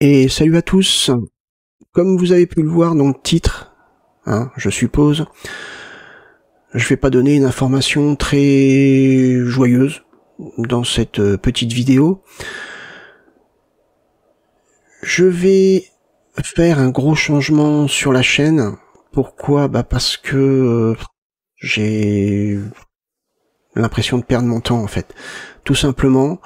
Et salut à tous. Comme vous avez pu le voir dans le titre, je suppose, je vais pas donner une information très joyeuse dans cette petite vidéo. Je vais faire un gros changement sur la chaîne. Pourquoi ? Parce que j'ai l'impression de perdre mon temps en fait. Tout simplement.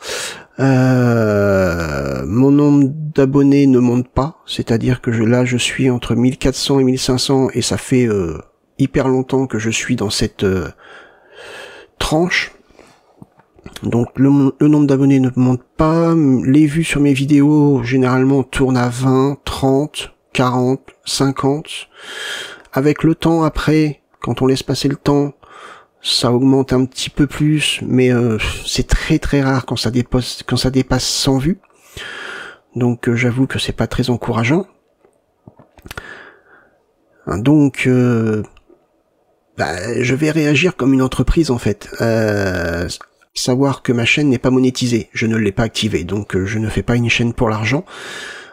Mon nombre d'abonnés ne monte pas, c'est-à-dire que là je suis entre 1400 et 1500 et ça fait hyper longtemps que je suis dans cette tranche. Donc le nombre d'abonnés ne monte pas, les vues sur mes vidéos généralement tournent à 20, 30, 40, 50. Avec le temps après, quand on laisse passer le temps, ça augmente un petit peu plus, mais c'est très très rare quand ça dépasse 100 vues. Donc j'avoue que c'est pas très encourageant. Donc je vais réagir comme une entreprise en fait. Savoir que ma chaîne n'est pas monétisée, je ne l'ai pas activée, donc je ne fais pas une chaîne pour l'argent.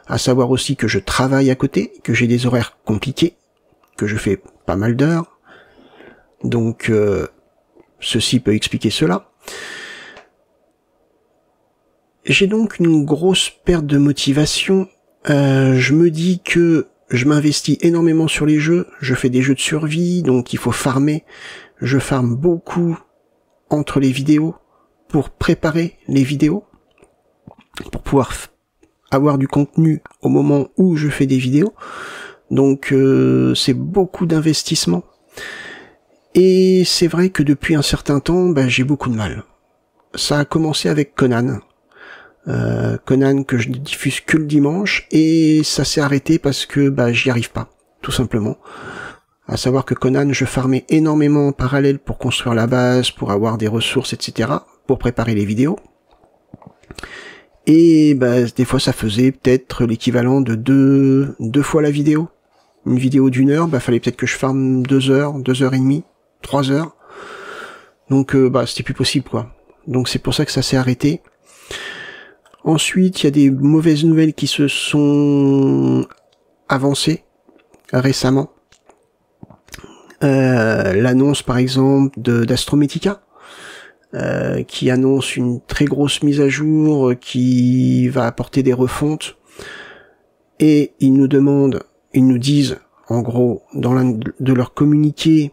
À savoir aussi que je travaille à côté, que j'ai des horaires compliqués, que je fais pas mal d'heures. Donc ceci peut expliquer cela. J'ai donc une grosse perte de motivation. Je me dis que je m'investis énormément sur les jeux. Je fais des jeux de survie, donc il faut farmer. Je farme beaucoup entre les vidéos pour préparer les vidéos, pour pouvoir avoir du contenu au moment où je fais des vidéos. Donc c'est beaucoup d'investissement. Et c'est vrai que depuis un certain temps, j'ai beaucoup de mal. Ça a commencé avec Conan. Conan que je ne diffuse que le dimanche, et ça s'est arrêté parce que j'y arrive pas, tout simplement. À savoir que Conan, je farmais énormément en parallèle pour construire la base, pour avoir des ressources, etc., pour préparer les vidéos. Et des fois ça faisait peut-être l'équivalent de deux fois la vidéo. Une vidéo d'1 heure, fallait peut-être que je farme 2 heures, 2 heures et demie, 3 heures. Donc c'était plus possible quoi. Donc c'est pour ça que ça s'est arrêté. Ensuite, il y a des mauvaises nouvelles qui se sont avancées récemment. L'annonce par exemple d'Astrometica, qui annonce une très grosse mise à jour qui va apporter des refontes. Et ils nous disent, en gros, dans l'un de leurs communiqués,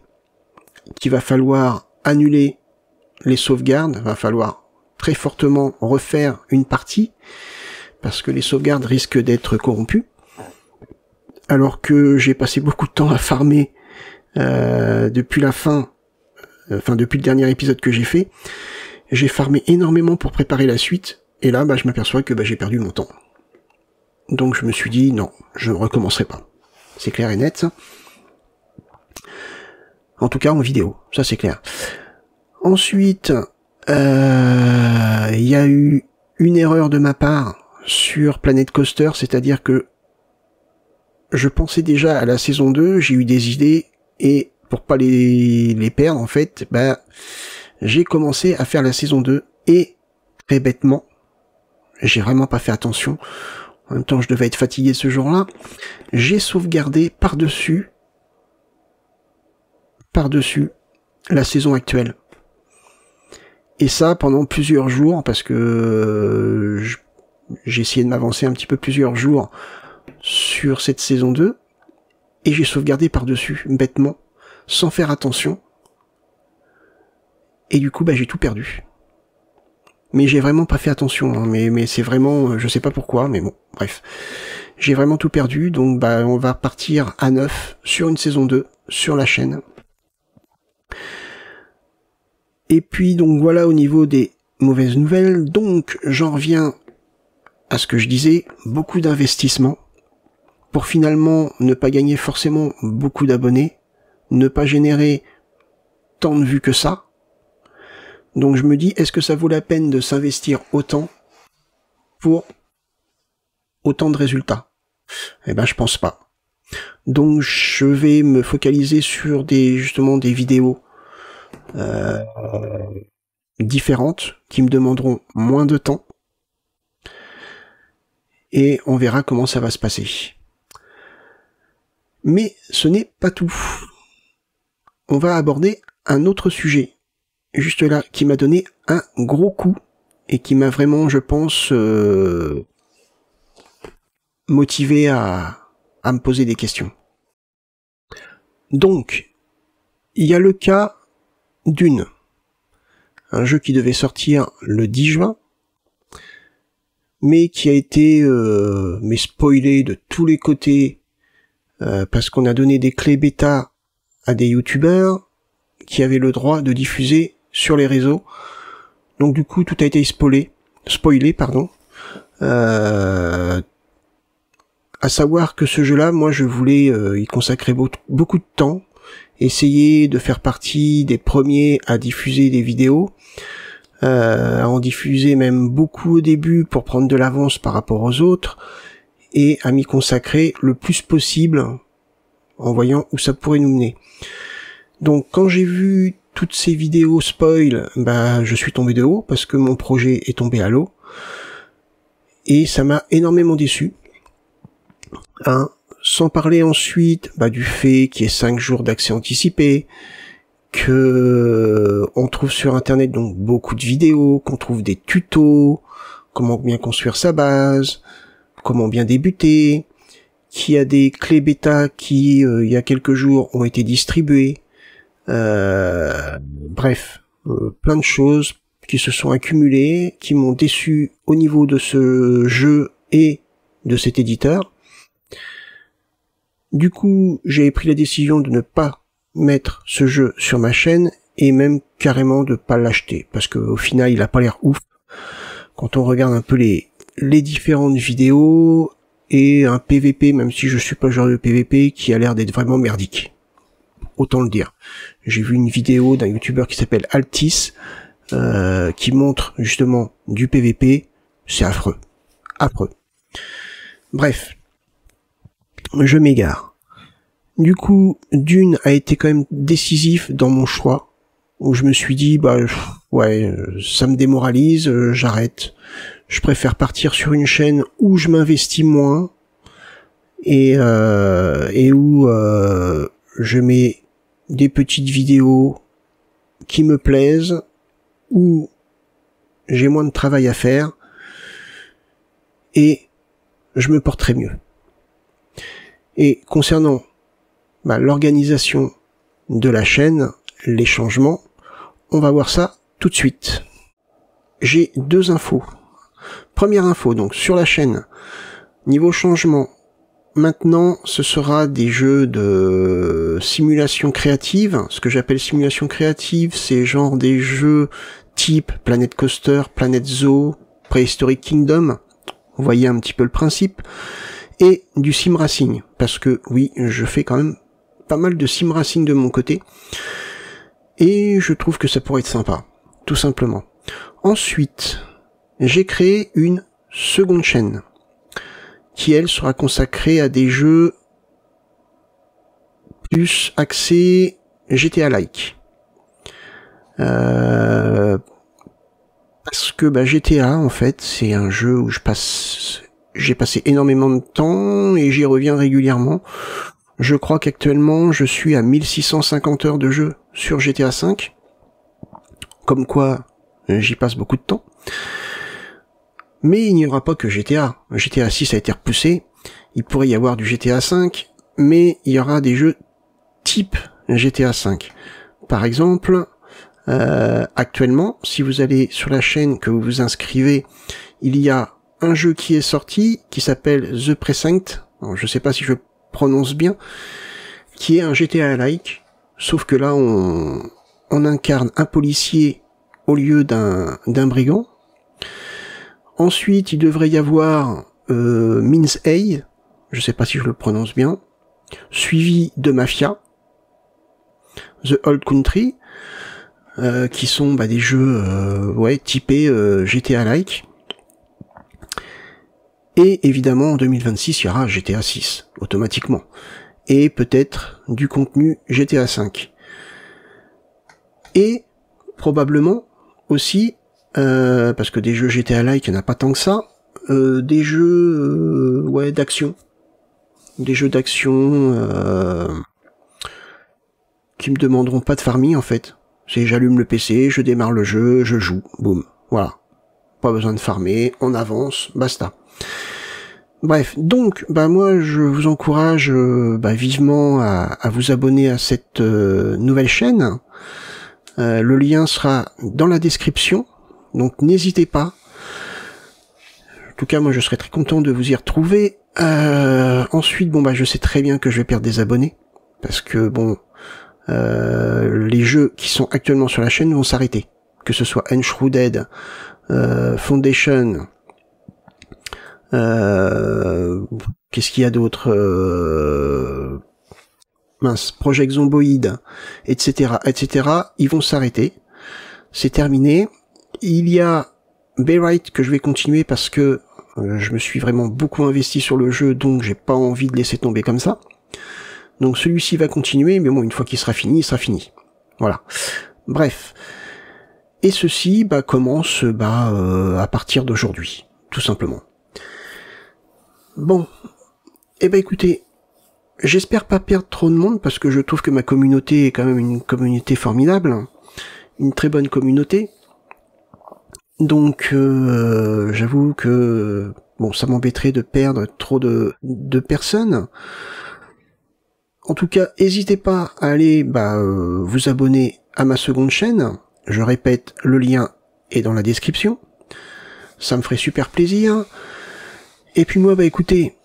qu'il va falloir annuler les sauvegardes, va falloir très fortement refaire une partie, parce que les sauvegardes risquent d'être corrompues. Alors que j'ai passé beaucoup de temps à farmer depuis la fin, depuis le dernier épisode que j'ai fait, j'ai farmé énormément pour préparer la suite, et là je m'aperçois que j'ai perdu mon temps. Donc je me suis dit, non, je ne recommencerai pas. C'est clair et net, ça. En tout cas en vidéo, ça c'est clair. Ensuite, il y a eu une erreur de ma part sur Planet Coaster, c'est-à-dire que je pensais déjà à la saison 2, j'ai eu des idées, et pour pas les perdre en fait, j'ai commencé à faire la saison 2, et très bêtement, j'ai vraiment pas fait attention, en même temps je devais être fatigué ce jour-là, j'ai sauvegardé par-dessus la saison actuelle. Et ça pendant plusieurs jours, parce que j'ai essayé de m'avancer un petit peu plusieurs jours sur cette saison 2, et j'ai sauvegardé par-dessus, bêtement, sans faire attention, et du coup j'ai tout perdu. Mais j'ai vraiment pas fait attention, mais c'est vraiment, je sais pas pourquoi, mais bon, bref. J'ai vraiment tout perdu, donc on va partir à neuf sur une saison 2, sur la chaîne. Et puis donc voilà au niveau des mauvaises nouvelles, donc j'en reviens à ce que je disais, beaucoup d'investissements, pour finalement ne pas gagner forcément beaucoup d'abonnés, ne pas générer tant de vues que ça. Donc je me dis, est-ce que ça vaut la peine de s'investir autant pour autant de résultats? Je pense pas. Donc je vais me focaliser sur justement des vidéos différentes qui me demanderont moins de temps et on verra comment ça va se passer. Mais ce n'est pas tout. On va aborder un autre sujet, juste là, qui m'a donné un gros coup, et qui m'a vraiment, je pense, motivé à me poser des questions. Donc, il y a le cas Dune, un jeu qui devait sortir le 10 juin, mais qui a été spoilé de tous les côtés, parce qu'on a donné des clés bêta à des youtubeurs qui avaient le droit de diffuser sur les réseaux. Donc du coup, tout a été spoilé, à savoir que ce jeu-là, moi je voulais y consacrer beaucoup de temps, essayer de faire partie des premiers à diffuser des vidéos, à en diffuser même beaucoup au début pour prendre de l'avance par rapport aux autres, et à m'y consacrer le plus possible en voyant où ça pourrait nous mener. Donc quand j'ai vu toutes ces vidéos spoil, je suis tombé de haut parce que mon projet est tombé à l'eau, et ça m'a énormément déçu. Sans parler ensuite du fait qu'il y ait 5 jours d'accès anticipé, que on trouve sur internet donc beaucoup de vidéos, qu'on trouve des tutos, comment bien construire sa base, comment bien débuter, qu'il y a des clés bêta qui il y a quelques jours ont été distribuées, bref, plein de choses qui se sont accumulées, qui m'ont déçu au niveau de ce jeu et de cet éditeur. Du coup, j'ai pris la décision de ne pas mettre ce jeu sur ma chaîne, et même carrément de pas l'acheter, parce que au final il a pas l'air ouf quand on regarde un peu les différentes vidéos, et un PVP, même si je suis pas genre de PVP, qui a l'air d'être vraiment merdique. Autant le dire. J'ai vu une vidéo d'un youtubeur qui s'appelle Altis, qui montre justement du PVP, c'est affreux. Bref. Je m'égare. Du coup, Dune a été quand même décisif dans mon choix, où je me suis dit, ça me démoralise, j'arrête. Je préfère partir sur une chaîne où je m'investis moins, et où je mets des petites vidéos qui me plaisent, où j'ai moins de travail à faire, et je me porterai mieux. Et concernant l'organisation de la chaîne, les changements, on va voir ça tout de suite. J'ai 2 infos. Première info, donc sur la chaîne, niveau changement, maintenant ce sera des jeux de simulation créative. Ce que j'appelle simulation créative, c'est genre des jeux type Planet Coaster, Planet Zoo, Prehistoric Kingdom. Vous voyez un petit peu le principe. Et du sim racing, parce que oui, je fais quand même pas mal de sim racing de mon côté, et je trouve que ça pourrait être sympa, tout simplement. Ensuite, j'ai créé une seconde chaîne, qui elle sera consacrée à des jeux plus axés GTA-like. Parce que GTA, en fait, c'est un jeu où j'ai passé énormément de temps et j'y reviens régulièrement. Je crois qu'actuellement, je suis à 1650 heures de jeu sur GTA V. Comme quoi, j'y passe beaucoup de temps. Mais il n'y aura pas que GTA. GTA 6 a été repoussé. Il pourrait y avoir du GTA V, mais il y aura des jeux type GTA V. Par exemple, actuellement, si vous allez sur la chaîne, que vous vous inscrivez, il y a un jeu qui est sorti, qui s'appelle The Precinct, alors, je sais pas si je prononce bien, qui est un GTA-like, sauf que là on incarne un policier au lieu d'un brigand. Ensuite, il devrait y avoir Mince A, je sais pas si je le prononce bien, suivi de Mafia, The Old Country, qui sont des jeux typés GTA-like. Et évidemment, en 2026, il y aura GTA 6, automatiquement. Et peut-être du contenu GTA 5. Et probablement aussi, parce que des jeux GTA-like, il n'y en a pas tant que ça, des jeux ouais d'action. Des jeux d'action qui me demanderont pas de farming en fait. C'est j'allume le PC, je démarre le jeu, je joue, boum, voilà. Pas besoin de farmer, on avance, basta. Bref, donc, bah moi je vous encourage vivement à vous abonner à cette nouvelle chaîne. Le lien sera dans la description, donc n'hésitez pas. En tout cas, moi je serais très content de vous y retrouver. Ensuite, bon bah je sais très bien que je vais perdre des abonnés, parce que bon, les jeux qui sont actuellement sur la chaîne vont s'arrêter. Que ce soit Enshrouded, Foundation, qu'est-ce qu'il y a d'autre, Project Zomboid, etc., etc., ils vont s'arrêter. C'est terminé. Il y a Bayrite que je vais continuer parce que je me suis vraiment beaucoup investi sur le jeu, donc j'ai pas envie de laisser tomber comme ça. Donc celui-ci va continuer, mais bon, une fois qu'il sera fini, il sera fini. Voilà. Bref. Et ceci commence à partir d'aujourd'hui, tout simplement. Bon. Eh ben écoutez, j'espère pas perdre trop de monde, parce que je trouve que ma communauté est quand même une communauté formidable. Une très bonne communauté. Donc j'avoue que bon, ça m'embêterait de perdre trop de personnes. En tout cas, n'hésitez pas à aller vous abonner à ma seconde chaîne. Je répète, le lien est dans la description. Ça me ferait super plaisir. Et puis moi, écoutez,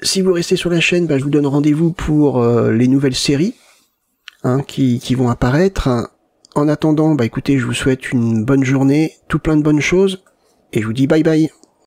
si vous restez sur la chaîne, je vous donne rendez-vous pour les nouvelles séries qui vont apparaître. En attendant, écoutez, je vous souhaite une bonne journée, tout plein de bonnes choses, et je vous dis bye bye.